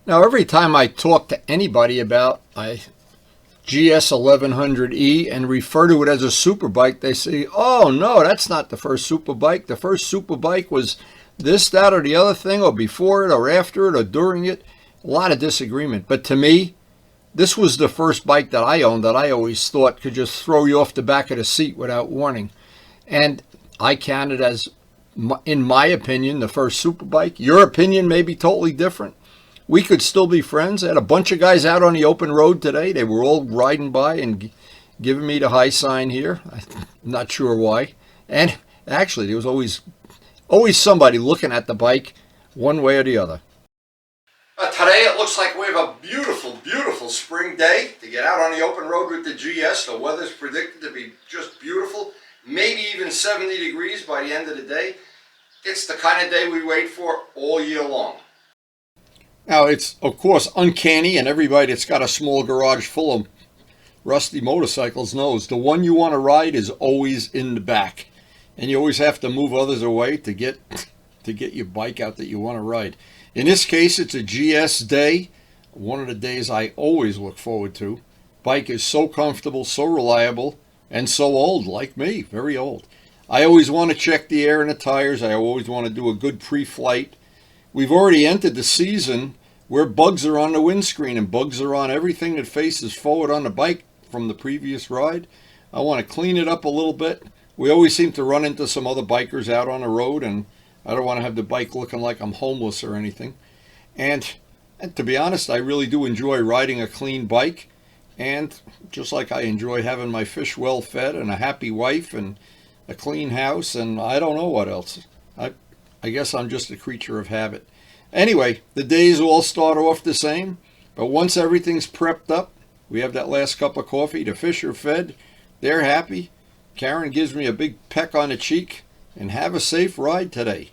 Now, every time I talk to anybody about a GS1100E and refer to it as a superbike, they say, oh, no, that's not the first superbike. The first superbike was this, that, or the other thing, or before it, or after it, or during it. A lot of disagreement. But to me, this was the first bike that I owned that I always thought could just throw you off the back of the seat without warning. And I count it as, in my opinion, the first superbike. Your opinion may be totally different. We could still be friends. I had a bunch of guys out on the open road today. They were all riding by and giving me the high sign here. I'm not sure why. And actually, there was always somebody looking at the bike one way or the other. Today it looks like we have a beautiful, beautiful spring day to get out on the open road with the GS. The weather's predicted to be just beautiful, maybe even 70 degrees by the end of the day. It's the kind of day we wait for all year long. Now, it's, of course, uncanny, and everybody that's got a small garage full of rusty motorcycles knows the one you want to ride is always in the back. And you always have to move others away to get your bike out that you want to ride. In this case, it's a GS day, one of the days I always look forward to. Bike is so comfortable, so reliable, and so old, like me, very old. I always want to check the air in the tires. I always want to do a good pre-flight. We've already entered the season where bugs are on the windscreen and bugs are on everything that faces forward on the bike from the previous ride. I want to clean it up a little bit. We always seem to run into some other bikers out on the road, and I don't want to have the bike looking like I'm homeless or anything. And to be honest, I really do enjoy riding a clean bike. And just like I enjoy having my fish well fed and a happy wife and a clean house and I don't know what else. I guess I'm just a creature of habit. Anyway, the days all start off the same, but once everything's prepped up, we have that last cup of coffee, the fish are fed, they're happy, Karen gives me a big peck on the cheek, and have a safe ride today.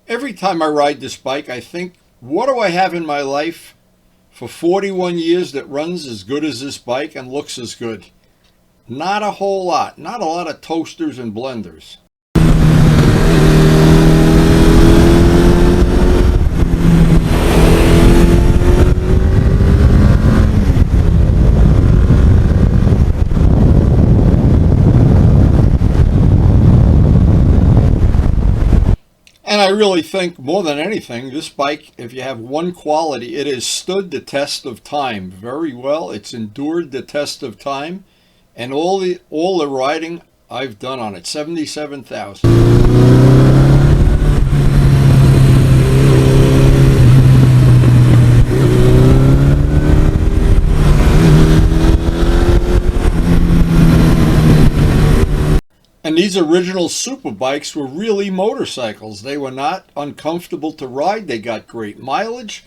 Every time I ride this bike, I think, what do I have in my life for 41 years that runs as good as this bike and looks as good? Not a whole lot. Not a lot of toasters and blenders. And I really think, more than anything, this bike, if you have one quality, it has stood the test of time very well. It's endured the test of time. And all the riding I've done on it, 77,000. And these original super bikes were really motorcycles. They were not uncomfortable to ride. They got great mileage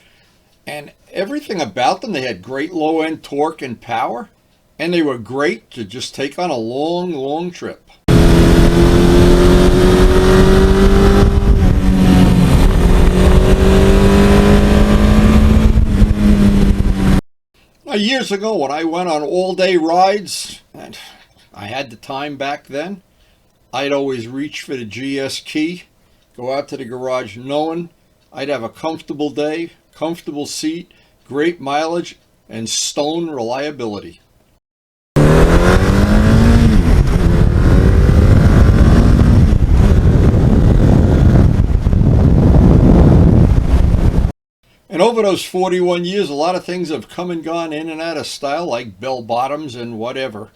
and everything about them. They had great low-end torque and power, and they were great to just take on a long, long trip. Now, years ago when I went on all-day rides, and I had the time back then, I'd always reach for the GS key, go out to the garage knowing I'd have a comfortable day, comfortable seat, great mileage, and stone reliability. And over those 41 years, a lot of things have come and gone in and out of style, like bell bottoms and whatever.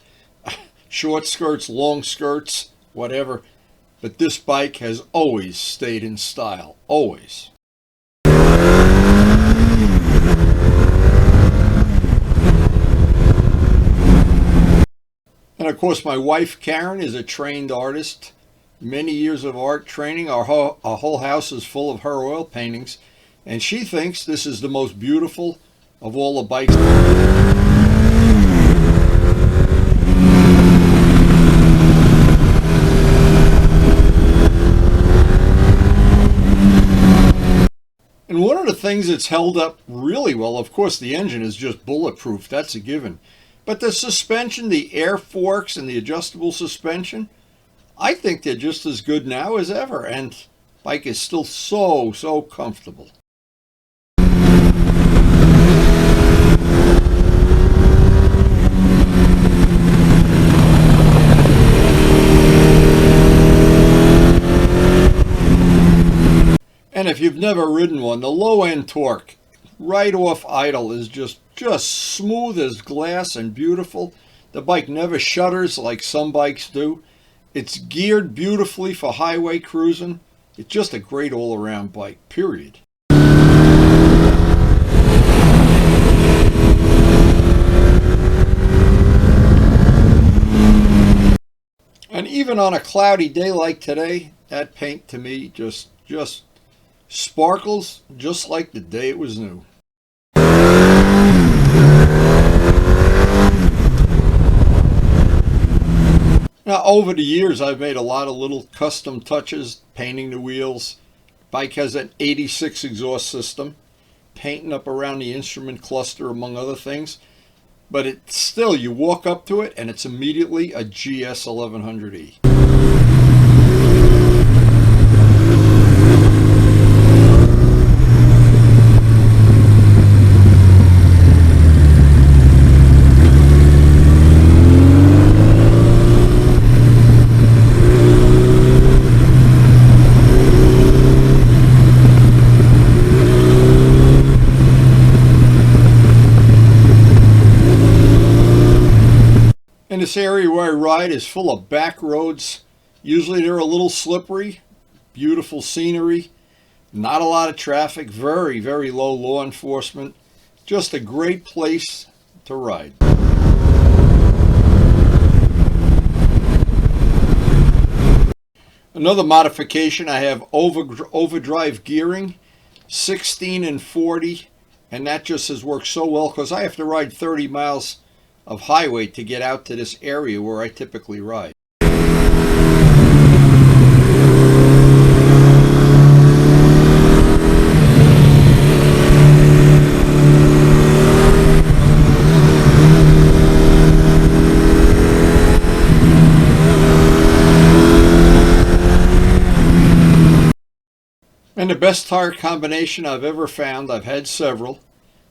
Short skirts, long skirts, whatever. But this bike has always stayed in style. Always. And of course, my wife, Karen, is a trained artist. Many years of art training. Our whole house is full of her oil paintings. And she thinks this is the most beautiful of all the bikes. And one of the things that's held up really well, of course, the engine is just bulletproof. That's a given. But the suspension, the air forks, and the adjustable suspension, I think they're just as good now as ever. And the bike is still so comfortable. And if you've never ridden one, the low-end torque, right off idle, is just smooth as glass and beautiful. The bike never shudders like some bikes do. It's geared beautifully for highway cruising. It's just a great all-around bike, period. And even on a cloudy day like today, that paint to me just sparkles just like the day it was new. Now, over the years, I've made a lot of little custom touches, painting the wheels. Bike has an 86 exhaust system, painting up around the instrument cluster, among other things. But it's still, you walk up to it, and it's immediately a GS1100E. And this area where I ride is full of back roads. Usually they're a little slippery. Beautiful scenery. Not a lot of traffic. Very low law enforcement. Just a great place to ride. Another modification, I have overdrive gearing, 16 and 40. And that just has worked so well because I have to ride 30 miles of highway to get out to this area where I typically ride. And the best tire combination I've ever found, I've had several,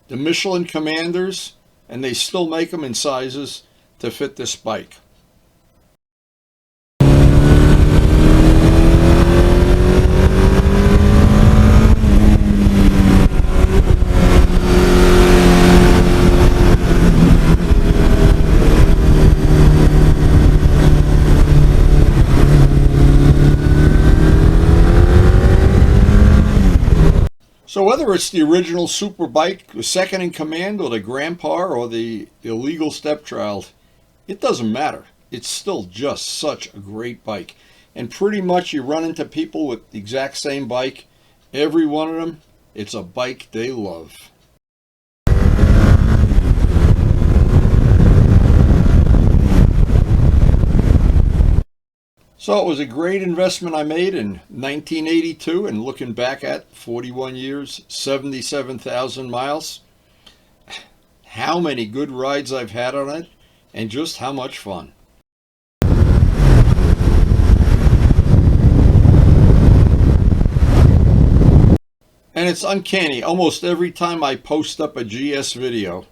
the Michelin Commanders, and they still make them in sizes to fit this bike. So whether it's the original super bike, the second in command, or the grandpa, or the illegal stepchild, it doesn't matter. It's still just such a great bike. And pretty much you run into people with the exact same bike. Every one of them, it's a bike they love. So it was a great investment I made in 1982, and looking back at 41 years, 77,000 miles. How many good rides I've had on it, and just how much fun. And it's uncanny. Almost every time I post up a GS video,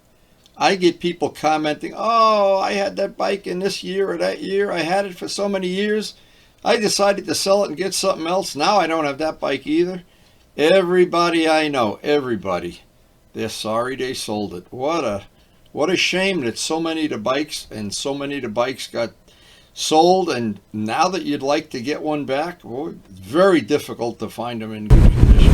I get people commenting, "Oh, I had that bike in this year or that year. I had it for so many years. I decided to sell it and get something else. Now I don't have that bike either." Everybody I know, everybody, they're sorry they sold it. What a shame that so many of the bikes got sold, and now that you'd like to get one back, well, it's very difficult to find them in good condition.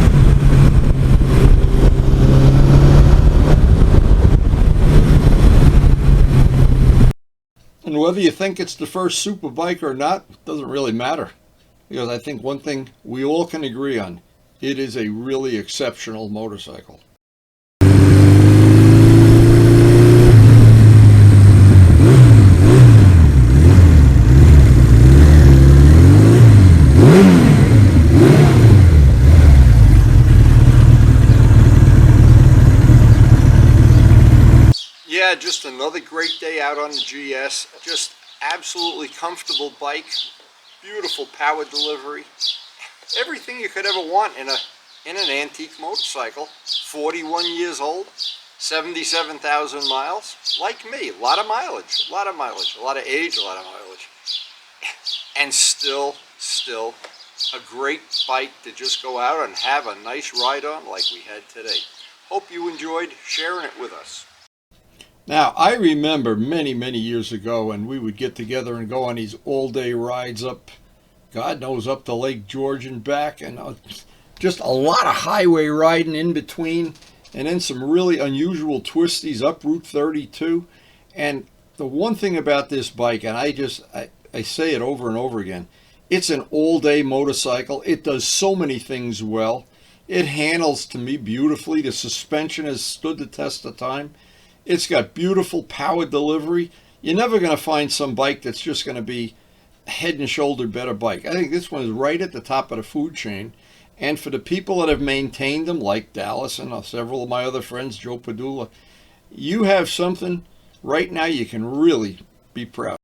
And whether you think it's the first super bike or not, doesn't really matter. Because I think one thing we all can agree on, it is a really exceptional motorcycle. Yeah, just another great day out on the GS. Just absolutely comfortable bike, beautiful power delivery, everything you could ever want in an antique motorcycle. 41 years old, 77,000 miles. Like me, a lot of mileage, a lot of mileage, a lot of age, a lot of mileage, and still a great bike to just go out and have a nice ride on like we had today. Hope you enjoyed sharing it with us. Now, I remember many years ago when we would get together and go on these all-day rides up, God knows, up to Lake George and back, and just a lot of highway riding in between, and then some really unusual twisties up Route 32. And the one thing about this bike, and I say it over and over again, it's an all-day motorcycle. It does so many things well. It handles, to me, beautifully. The suspension has stood the test of time. It's got beautiful power delivery. You're never going to find some bike that's just going to be head and shoulder better bike. I think this one is right at the top of the food chain. And for the people that have maintained them, like Dallas and several of my other friends, Joe Padula, you have something right now you can really be proud.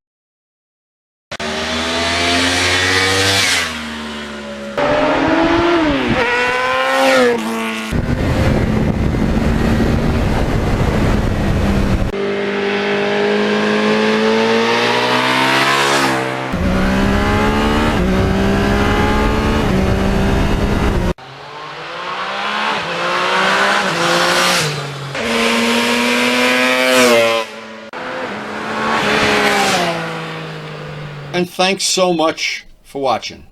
And thanks so much for watching.